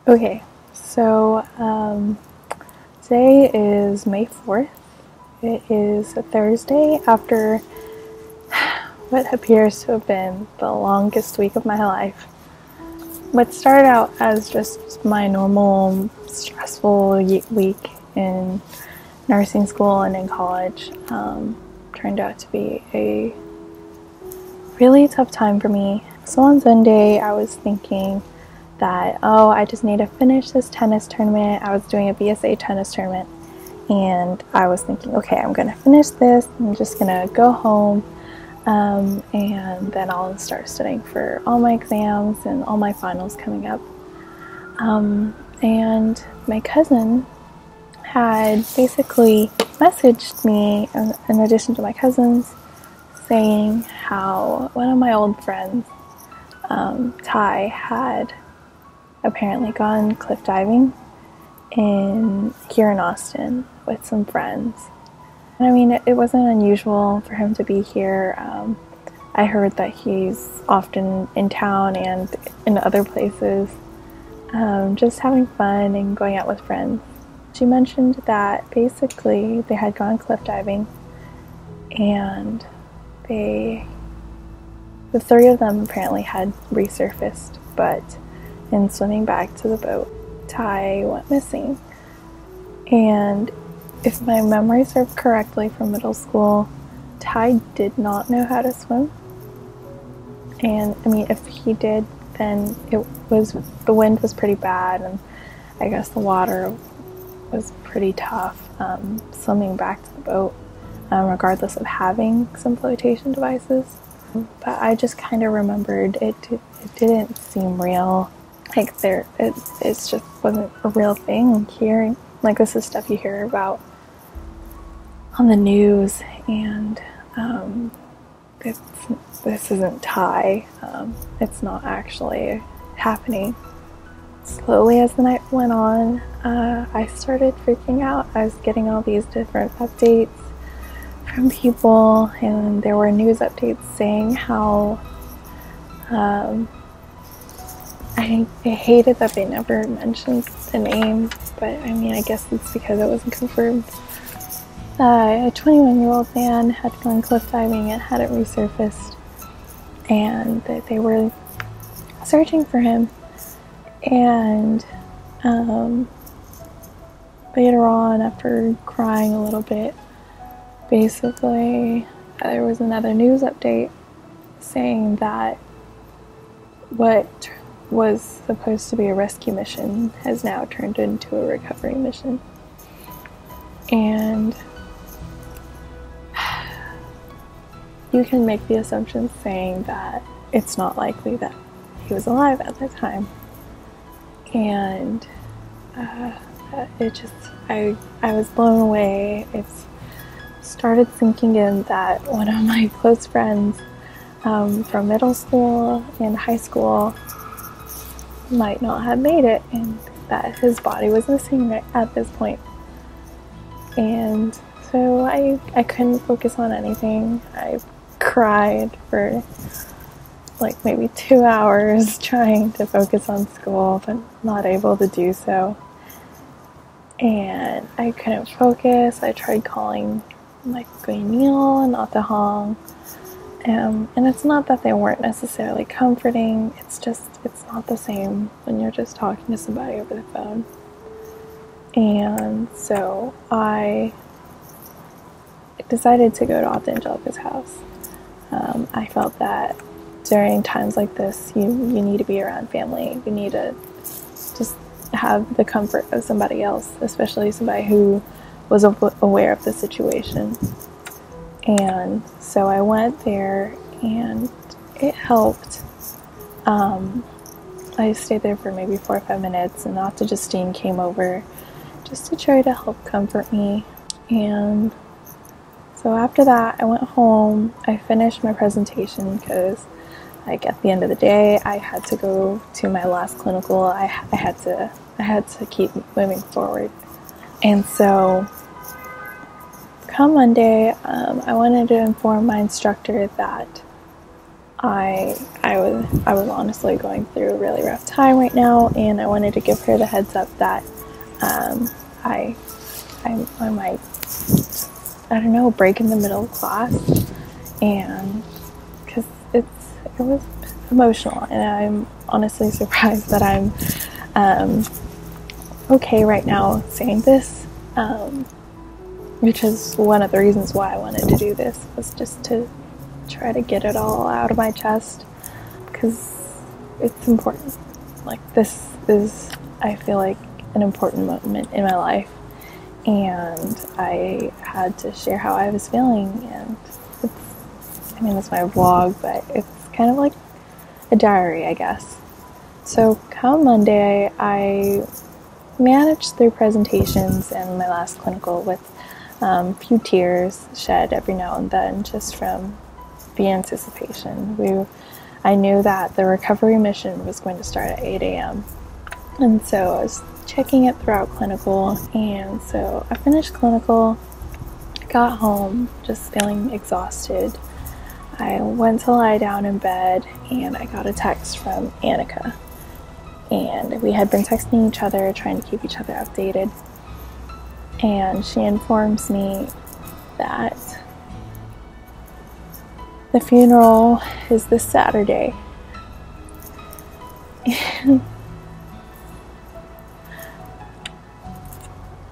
Okay, so today is May 4th. It is a Thursday after what appears to have been the longest week of my life. What started out as just my normal stressful week in nursing school and in college turned out to be a really tough time for me. So on Sunday, I was thinking that, oh, I just need to finish this tennis tournament. I was doing a BSA tennis tournament, and I was thinking, okay, I'm going to finish this. I'm just going to go home, and then I'll start studying for all my exams and all my finals coming up. And my cousin had basically messaged me, in addition to my cousins, saying how one of my old friends, Tai, had apparently gone cliff diving here in Austin with some friends. And I mean, it wasn't unusual for him to be here. I heard that he's often in town and in other places, just having fun and going out with friends. She mentioned that basically they had gone cliff diving, and the three of them apparently had resurfaced, but in swimming back to the boat, Tai went missing. And if my memory serves correctly from middle school, Tai did not know how to swim. And I mean, if he did, then the wind was pretty bad, and I guess the water was pretty tough swimming back to the boat, regardless of having some flotation devices. But I just kind of remembered it didn't seem real. Like it just wasn't a real thing here. Like, this is stuff you hear about on the news, and this isn't Tai. It's not actually happening. Slowly as the night went on, I started freaking out. I was getting all these different updates from people, and there were news updates saying how I hated that they never mentioned the name, but I mean, I guess it's because it wasn't confirmed. A 21-year-old man had gone cliff diving and hadn't resurfaced, and that they were searching for him. And later on, after crying a little bit, basically there was another news update saying that what was supposed to be a rescue mission has now turned into a recovery mission. And you can make the assumption saying that it's not likely that he was alive at that time. And I was blown away. It's started sinking in that one of my close friends from middle school and high school might not have made it, and that his body was missing at this point. And so I couldn't focus on anything. I cried for like maybe 2 hours trying to focus on school, but not able to do so. And I couldn't focus. I tried calling like Neil and Atahong. And it's not that they weren't necessarily comforting, it's not the same when you're just talking to somebody over the phone. And so I decided to go to Aunt Angelica's house. I felt that during times like this, you need to be around family. You need to just have the comfort of somebody else, especially somebody who was aware of the situation. And so I went there, and it helped. I stayed there for maybe 4 or 5 minutes, and Aunt Justine came over just to try to help comfort me. And so after that, I went home. I finished my presentation because, like, at the end of the day, I had to go to my last clinical. I had to keep moving forward. And so come Monday, I wanted to inform my instructor that I was honestly going through a really rough time right now, and I wanted to give her the heads up that I might, I don't know, break in the middle of class, and because it was emotional, and I'm honestly surprised that I'm okay right now saying this, which is one of the reasons why I wanted to do this, was just to try to get it all out of my chest, because it's important. Like, this is, I feel like, an important moment in my life, and I had to share how I was feeling. And it's my vlog, but it's kind of like a diary, I guess. So come Monday, I managed through presentations and my last clinical with a few tears shed every now and then, just from the anticipation. I knew that the recovery mission was going to start at 8 a.m. And so I was checking it throughout clinical, and so I finished clinical, got home just feeling exhausted. I went to lie down in bed, and I got a text from Annika, and we had been texting each other, trying to keep each other updated, and she informs me that the funeral is this Saturday. And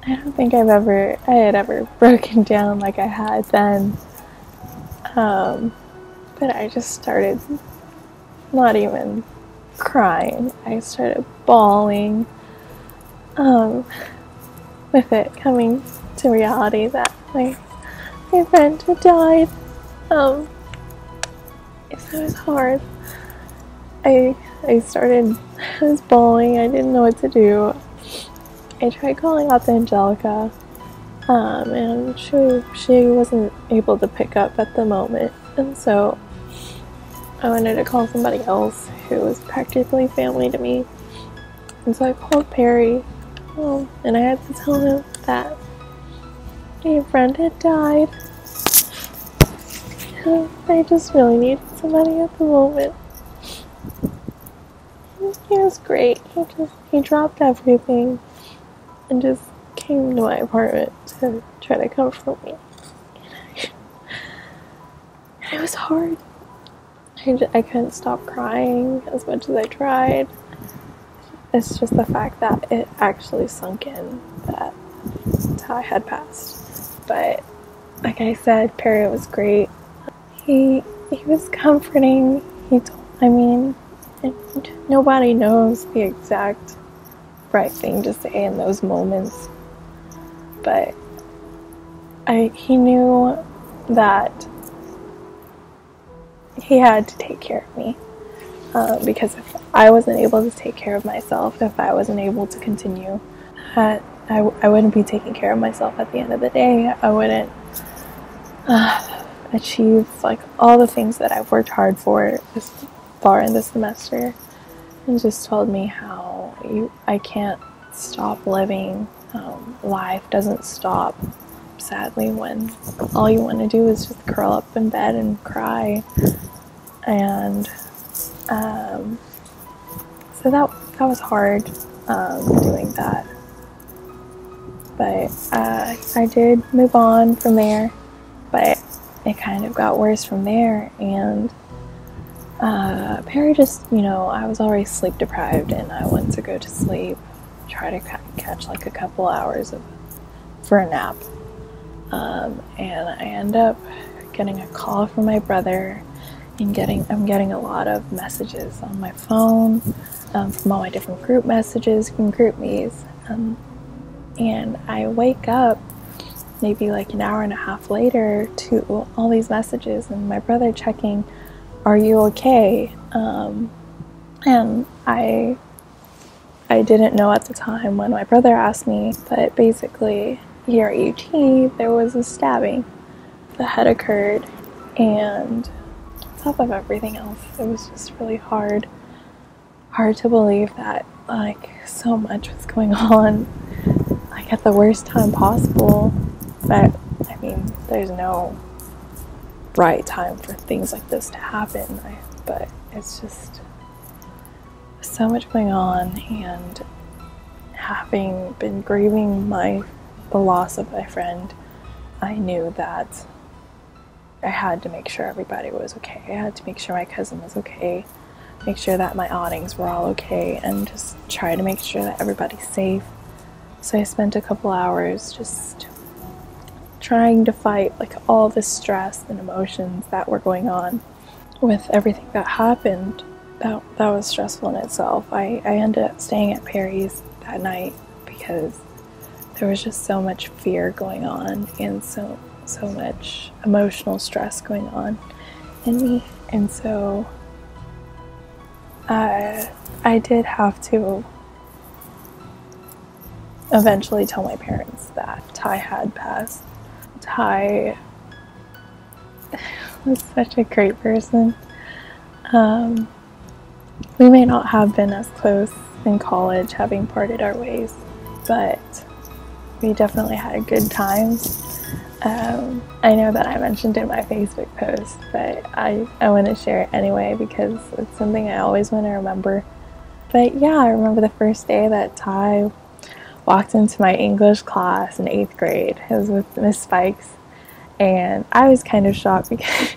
I don't think I had ever broken down like I had then. But I just started not even crying. I started bawling, with it coming to reality that my friend had died. So it was hard. I was bawling. I didn't know what to do. I tried calling out to Angelica, and she wasn't able to pick up at the moment, and so I wanted to call somebody else who was practically family to me, and so I called Perry, and I had to tell him that my friend had died. I just really needed somebody at the moment. He was great. He dropped everything and just came to my apartment to try to comfort me. And it was hard. I couldn't stop crying as much as I tried. It's just the fact that it actually sunk in that Tai had passed. But like I said, Perry was great. He was comforting. Nobody knows the exact right thing to say in those moments, but he knew that he had to take care of me, because if I wasn't able to take care of myself, if I wasn't able to continue, I wouldn't be taking care of myself at the end of the day. I wouldn't achieve like all the things that I've worked hard for this far in the semester, and just told me how I can't stop living. Life doesn't stop, sadly, when all you want to do is just curl up in bed and cry. And so that was hard, doing that. But I did move on from there, but it kind of got worse from there. And Perry just, I was already sleep deprived, and I went to go to sleep, try to catch like a couple hours for a nap. And I end up getting a call from my brother, and I'm getting a lot of messages on my phone, from all my different group messages and group me's. And I wake up maybe like an hour and a half later to all these messages, and my brother checking, "Are you okay?" And I didn't know at the time when my brother asked me, but basically here at UT there was a stabbing that had occurred, and on top of everything else, it was just really hard to believe that like so much was going on, like at the worst time possible. But there's no right time for things like this to happen. but it's just so much going on, and having been grieving the loss of my friend, I knew that I had to make sure everybody was okay. I had to make sure my cousin was okay, make sure that my awnings were all okay, and just try to make sure that everybody's safe. So I spent a couple hours just trying to fight like all the stress and emotions that were going on with everything that happened. That was stressful in itself. I ended up staying at Perry's that night because there was just so much fear going on and so much emotional stress going on in me. And so I did have to eventually tell my parents that Tai had passed. Tai was such a great person. We may not have been as close in college, having parted our ways, but we definitely had good times. I know that I mentioned in my Facebook post, but I want to share it anyway because it's something I always want to remember. But yeah, I remember the first day that Tai walked into my English class in 8th grade. It was with Miss Spikes, and I was kind of shocked because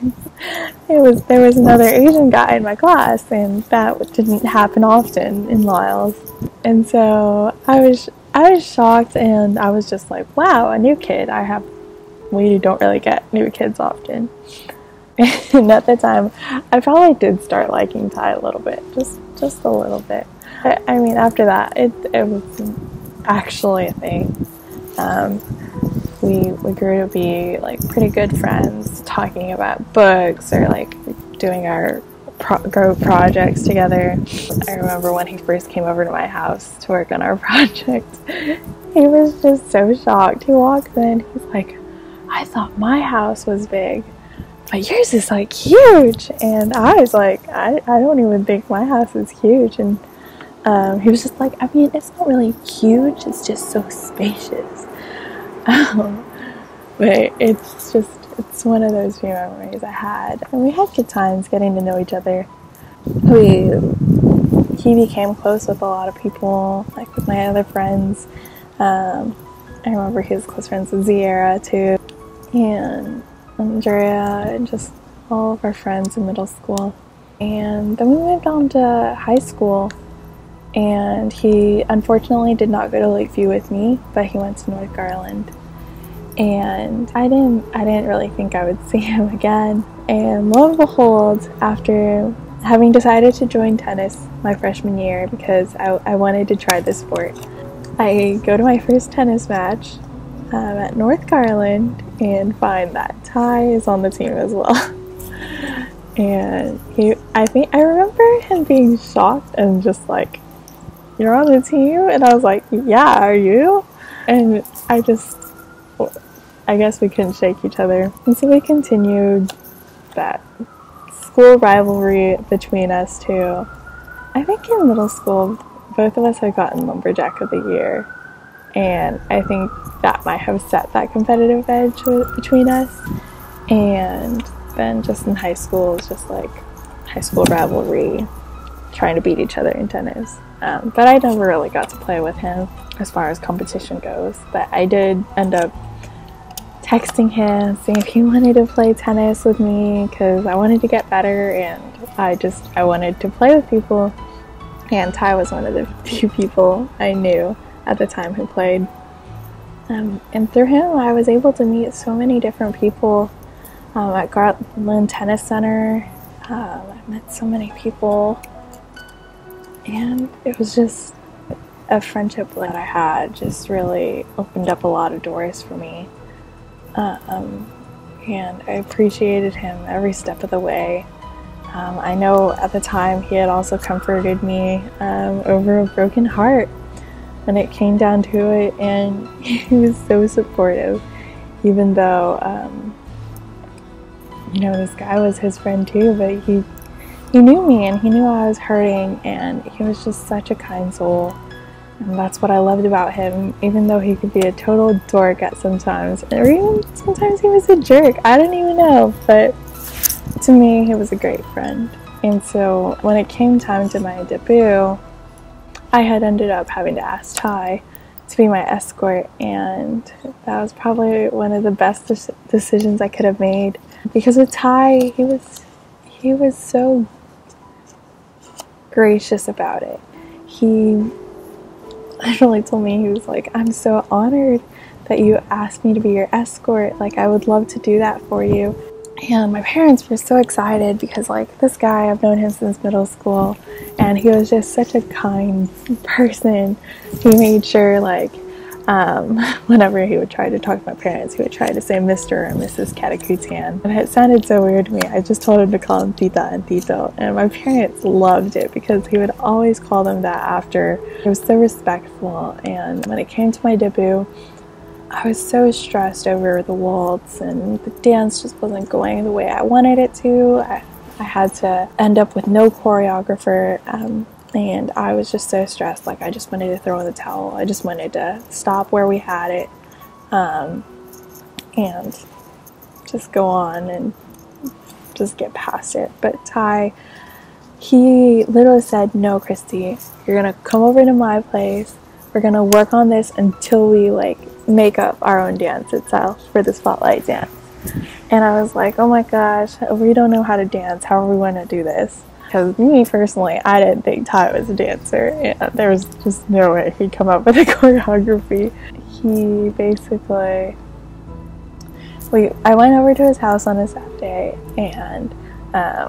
there was another Asian guy in my class, and that didn't happen often in Lyles. And so I was shocked, and I was just like, wow, a new kid. We don't really get new kids often. And at the time, I probably did start liking Tai a little bit, just a little bit. But, I mean, after that, it was actually a thing. We grew to be like pretty good friends, talking about books or like doing our group projects together. I remember when he first came over to my house to work on our project, he was just so shocked. He walked in, he's like, I thought my house was big, but yours is like huge. And I was like, I don't even think my house is huge. And he was just like, I mean, it's not really huge, it's just so spacious. But it's one of those few memories I had. And we had good times getting to know each other. He became close with a lot of people, like with my other friends. I remember he was close friends with Ziera too, and Andrea, and just all of our friends in middle school. And then we moved on to high school, and he unfortunately did not go to Lakeview with me, but he went to North Garland. And I didn't really think I would see him again. And lo and behold, after having decided to join tennis my freshman year because I wanted to try the sport, I go to my first tennis match at North Garland and find that Tai is on the team as well. And I remember him being shocked and just like, you're on the team? And I was like, yeah, are you? And I guess we couldn't shake each other. And so we continued that school rivalry between us two. I think in middle school, both of us had gotten Lumberjack of the Year. And I think that might have set that competitive edge between us. And then just in high school, it was just like high school rivalry, trying to beat each other in tennis. But I never really got to play with him as far as competition goes. But I did end up texting him, saying if he wanted to play tennis with me because I wanted to get better, and I wanted to play with people. And Tai was one of the few people I knew at the time who played. And through him, I was able to meet so many different people at Garland Tennis Center. I met so many people, and it was just a friendship that I had just really opened up a lot of doors for me. And I appreciated him every step of the way. I know at the time he had also comforted me over a broken heart when it came down to it, and he was so supportive, even though this guy was his friend too, but he knew me and he knew I was hurting, and he was just such a kind soul. And that's what I loved about him, even though he could be a total dork at sometimes, or even sometimes he was a jerk. I don't even know, but to me, he was a great friend. And so when it came time to my debut, I had ended up having to ask Tai to be my escort, and that was probably one of the best decisions I could have made, because with Tai, he was so gracious about it. He literally told me, he was like, I'm so honored that you asked me to be your escort, like I would love to do that for you. And my parents were so excited because, like, this guy, I've known him since middle school, and he was just such a kind person. He made sure, like, whenever he would try to talk to my parents, he would try to say Mr. or Mrs. Catacutan. And it sounded so weird to me. I just told him to call him Tita and Tito. And my parents loved it because he would always call them that after. He was so respectful. And when it came to my debut, I was so stressed over the waltz, and the dance just wasn't going the way I wanted it to. I had to end up with no choreographer, and I was just so stressed. Like, I just wanted to throw in the towel. I just wanted to stop where we had it, and just go on and just get past it. But Tai, he literally said, no, Kristi, you're gonna come over to my place. We're gonna work on this until we, like, make up our own dance itself for the spotlight dance. And I was like, oh my gosh, we don't know how to dance. How are we going to do this? Because me personally, I didn't think Tai was a dancer, and there was just no way he'd come up with a choreography. He basically, I went over to his house on a Saturday, and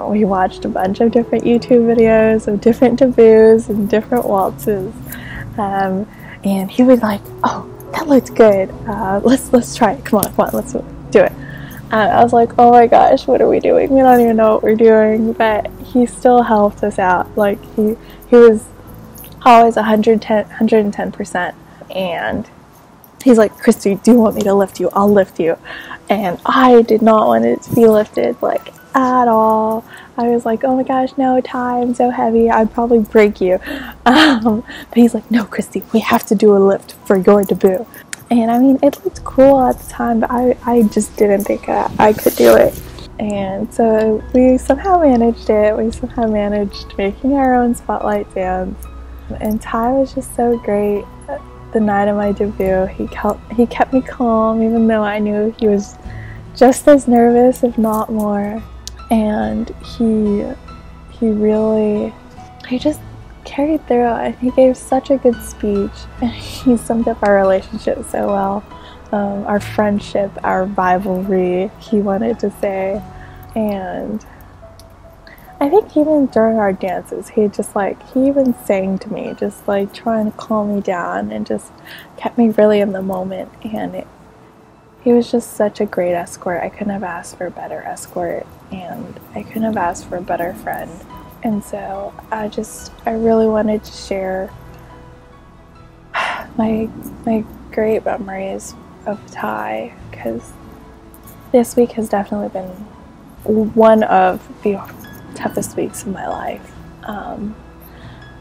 we watched a bunch of different YouTube videos of different debuts and different waltzes, and he was like, oh, that looks good. Let's try it. Come on, let's do it. I was like, oh my gosh, what are we doing? We don't even know what we're doing. But he still helped us out. Like, he was always 110%. And he's like, Kristi, do you want me to lift you? I'll lift you. And I did not want it to be lifted, like, at all. I was like, oh my gosh, no, Tai, I'm so heavy, I'd probably break you. But he's like, no, Kristi, we have to do a lift for your debut. And I mean, it looked cool at the time, but I just didn't think I could do it. And so we somehow managed it. We somehow managed making our own spotlight dance. And Tai was just so great. The night of my debut, he kept me calm, even though I knew he was just as nervous, if not more. And he just carried through, and he gave such a good speech, and he summed up our relationship so well, our friendship, our rivalry, he wanted to say. And I think even during our dances, he even sang to me, just like trying to calm me down, and just kept me really in the moment. And he was just such a great escort. I couldn't have asked for a better escort, and I couldn't have asked for a better friend. And so I really wanted to share my great memories of Tai, because this week has definitely been one of the toughest weeks of my life.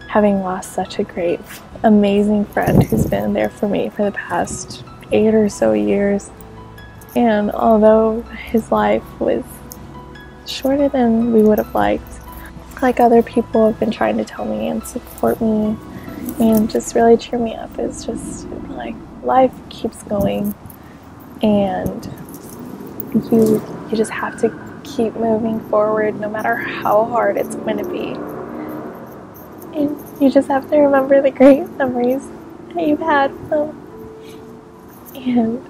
Having lost such a great, amazing friend who's been there for me for the past 8 or so years. And although his life was shorter than we would have liked, like other people have been trying to tell me and support me and just really cheer me up, it's just like life keeps going, and you just have to keep moving forward no matter how hard it's going to be. And you just have to remember the great memories that you've had with them, and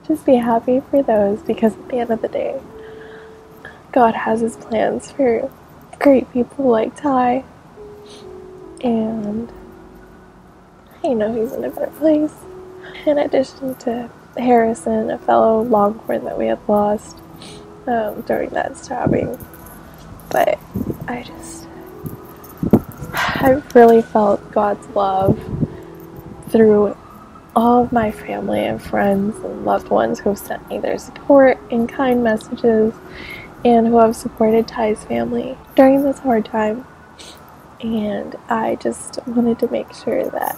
just be happy for those, because at the end of the day, God has his plans for great people like Tai, and I know he's in a better place. In addition to Harrison, a fellow Longhorn that we had lost during that stabbing. But I really felt God's love through all of my family and friends and loved ones who have sent me their support and kind messages, and who have supported Tai's family during this hard time. And I just wanted to make sure that,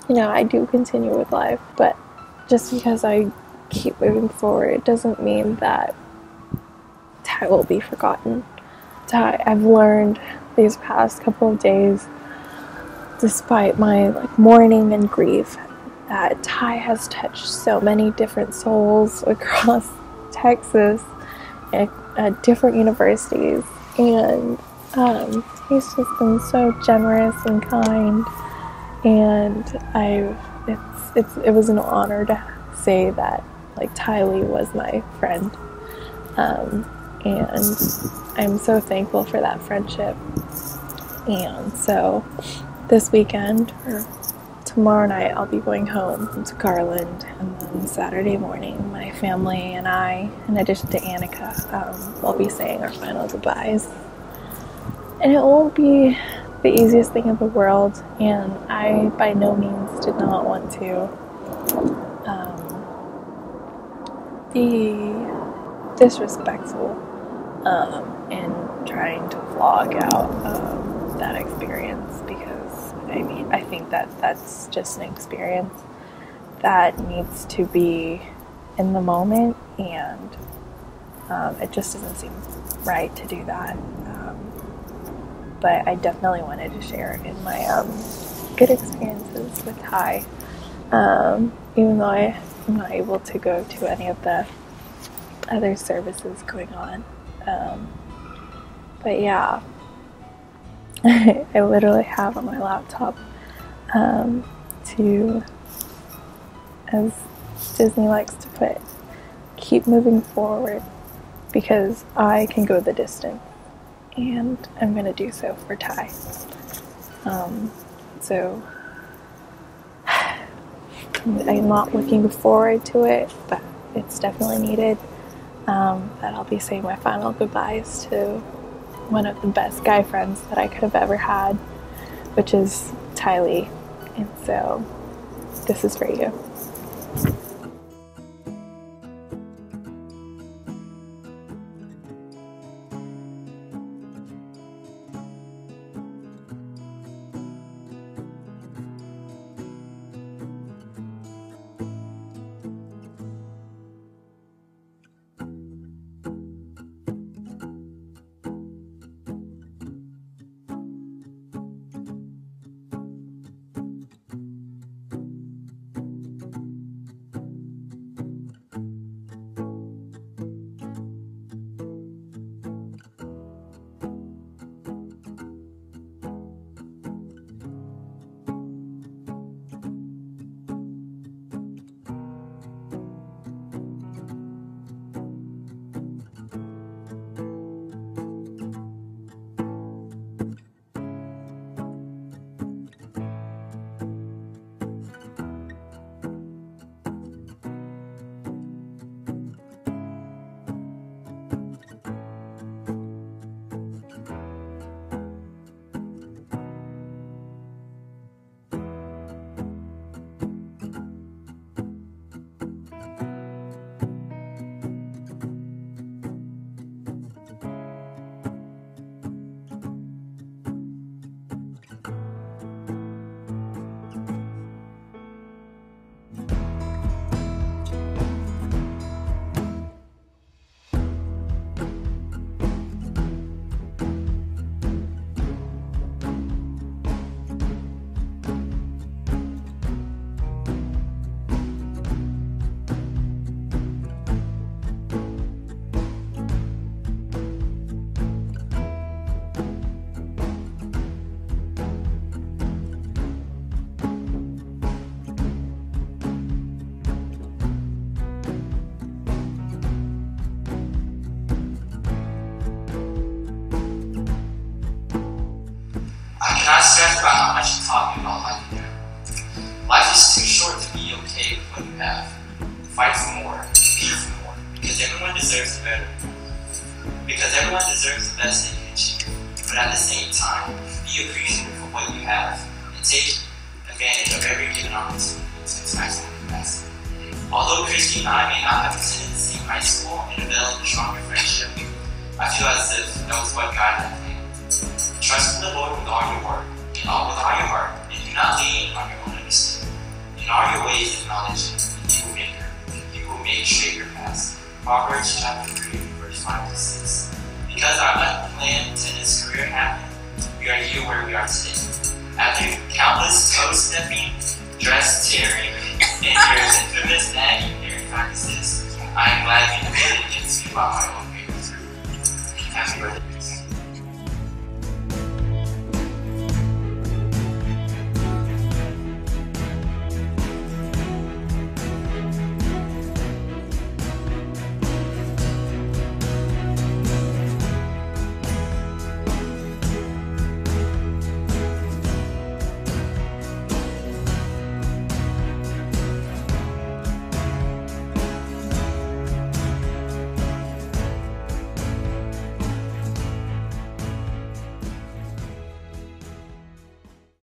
I do continue with life, but just because I keep moving forward doesn't mean that Tai will be forgotten. I've learned these past couple of days, despite my mourning and grief, that Tai has touched so many different souls across Texas at different universities, and he's just been so generous and kind, and it was an honor to say that Tai Lee was my friend, and I'm so thankful for that friendship. And so this weekend, or tomorrow night, I'll be going home to Garland, and then Saturday morning my family and I, in addition to Annika, will be saying our final goodbyes. And it won't be the easiest thing in the world, and I by no means did not want to be disrespectful in trying to vlog out that experience, because I think that that's just an experience that needs to be in the moment, and it just doesn't seem right to do that. But I definitely wanted to share in my good experiences with Tai, even though I'm not able to go to any of the other services going on. But yeah, I literally have on my laptop to, as Disney likes to put, keep moving forward, because I can go the distance, and I'm going to do so for Tai. So I'm not looking forward to it, but it's definitely needed. That I'll be saying my final goodbyes to one of the best guy friends that I could have ever had, which is Tai Lee. And so this is for you. I stress about how much you're talking about life here. Life is too short to be okay with what you have. Fight for more, be for more, because everyone deserves better. Because everyone deserves the best they can achieve. But at the same time, be appreciative of what you have and take advantage of every given opportunity to its maximum capacity. Although Kristi and I may not have attended the same high school and developed a stronger friendship, I feel as if that was what God had planned. Trust in the Lord with all your heart, with all your heart, and do not lean on your own understanding. In all your ways acknowledge Him, and He will make straight your paths. Proverbs chapter 3, verse final six. Because our unplanned tennis career happened, we are here where we are today. After countless toe stepping, dress tearing, and your infamous nagging during practices, I am glad you made it into my own papers. Happy birthday.